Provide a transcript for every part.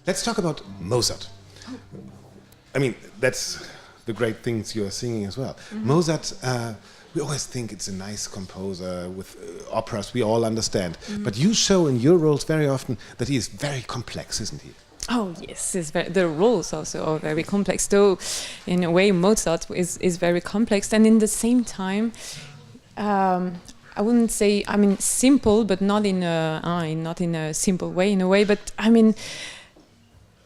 Let's talk about Mozart. I mean, that's the great things you are singing as well. Mozart, we always think it's a nice composer with operas we all understand. But you show in your roles very often that he is very complex, isn't he? Oh yes, the roles also are very complex. Though, in a way, Mozart is very complex, and in the same time, I wouldn't say, I mean, simple, but not in a simple way, in a way. But I mean,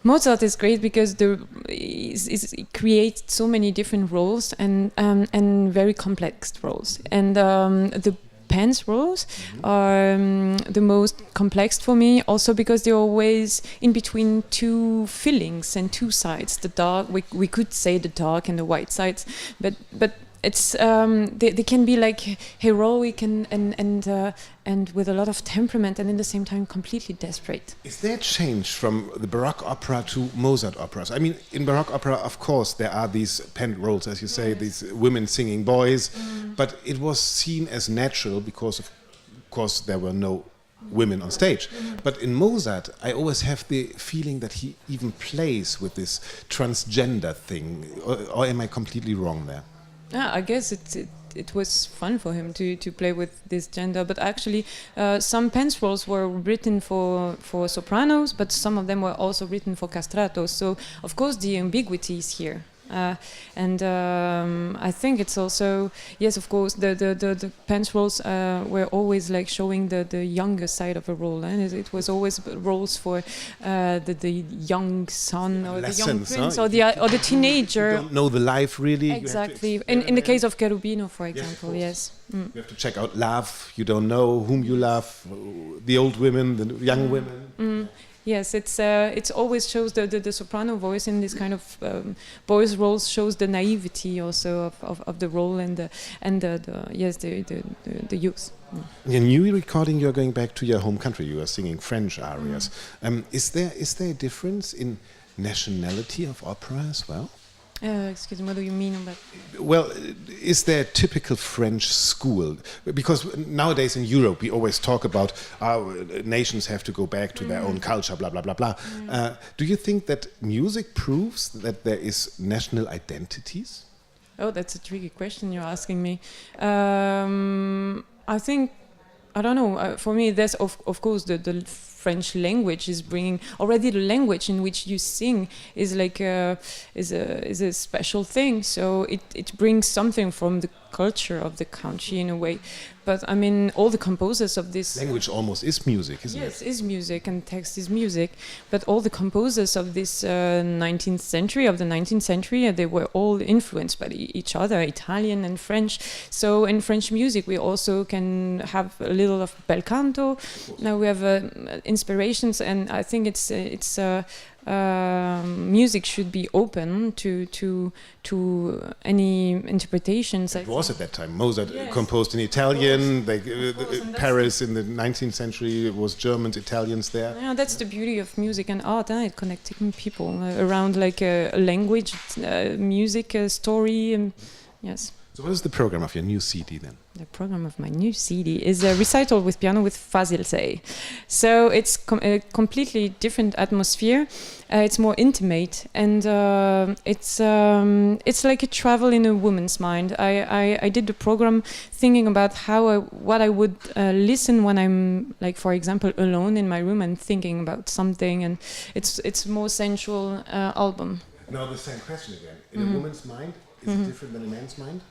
Mozart is great because it creates so many different roles and very complex roles. And the Pan's roles are the most complex for me, also because they're always in between two feelings and two sides. The dark, we could say the dark and the white sides, but it's they can be like heroic and with a lot of temperament, and in the same time completely desperate. Is there a change from the Baroque opera to Mozart operas? I mean, in Baroque opera, of course, there are these penned roles, as you say, these women singing boys, but it was seen as natural because, of course, there were no women on stage. But in Mozart, I always have the feeling that he even plays with this transgender thing, or am I completely wrong there? Yeah, I guess it was fun for him to play with this gender, but actually some Penn's roles were written for sopranos, but some of them were also written for castratos. So of course the ambiguity is here. And I think it's also, yes, of course, the Penn's roles were always like showing the younger side of a role, and it was always roles for the young son or the young prince, or the teenager. You don't know the life really. Exactly. In the case of Cherubino, for example, yes. You have to check out love. You don't know whom you love, the old women, the young women. Yes, it's always shows the soprano voice in this kind of boys' roles, shows the naivety also of the role and the youth. In new recording, you're going back to your home country. You are singing French arias. Is there a difference in nationality of opera as well? Excuse me, what do you mean on that? Well, is there a typical French school? Because nowadays in Europe we always talk about nations have to go back to their own culture, blah, blah, blah, blah. Do you think that music proves that there is national identities? Oh, that's a tricky question you're asking me. I think, I don't know, for me there's of course the French language is bringing already the language in which you sing is like is a special thing. So it brings something from the culture of the country in a way. But I mean, all the composers of this language almost is music, isn't it? Yes, is music, and text is music. But all the composers of this 19th century, they were all influenced by each other, Italian and French. So in French music, we also can have a little of bel canto. Now we have inspirations, and I think music should be open to any interpretations. It was at that time. Mozart composed in Italian. Paris in the 19th century, it was Germans, Italians there. Yeah, that's the beauty of music and art. It connecting people around like a language, music, a story. Yes. So what is the program of your new CD then? The program of my new CD is a recital with piano with Fazil Say. So it's a completely different atmosphere. It's more intimate, and it's like a travel in a woman's mind. I did the program thinking about what I would listen when I'm, like, for example, alone in my room and thinking about something, and it's more sensual album. Now the same question again. In a woman's mind, is it different than a man's mind?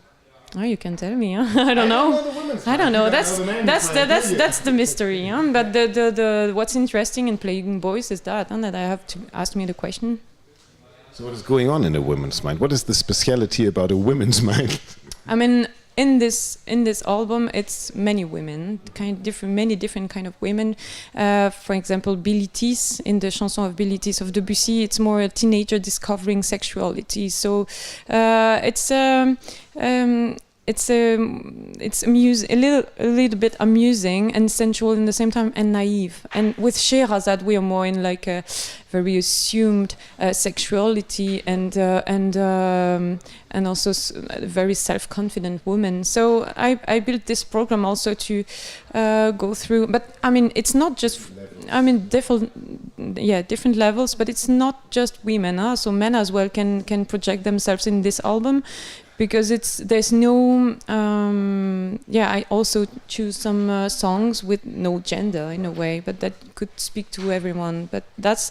Oh, you can tell me. I don't know. I don't know. That's the mystery. But the what's interesting in playing boys is that I have to ask me the question. So what is going on in a woman's mind? What is the speciality about a woman's mind? I mean, in this album, it's many women, many different kind of women. For example, Bilitis, in the chanson of Bilitis of Debussy, it's more a teenager discovering sexuality. So it's a little bit amusing and sensual in the same time, and naive. And with Sherazade, we are more in like a very assumed sexuality and also a very self-confident woman. So I built this program also to go through. But I mean, it's not just different levels, but it's not just women. So men as well can project themselves in this album, because there's no. I also choose some songs with no gender in a way, but that could speak to everyone. But that's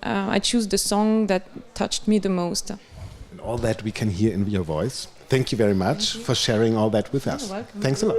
I choose the song that touched me the most. And all that we can hear in your voice. Thank you very much for sharing all that with us. You're welcome. Thanks a lot.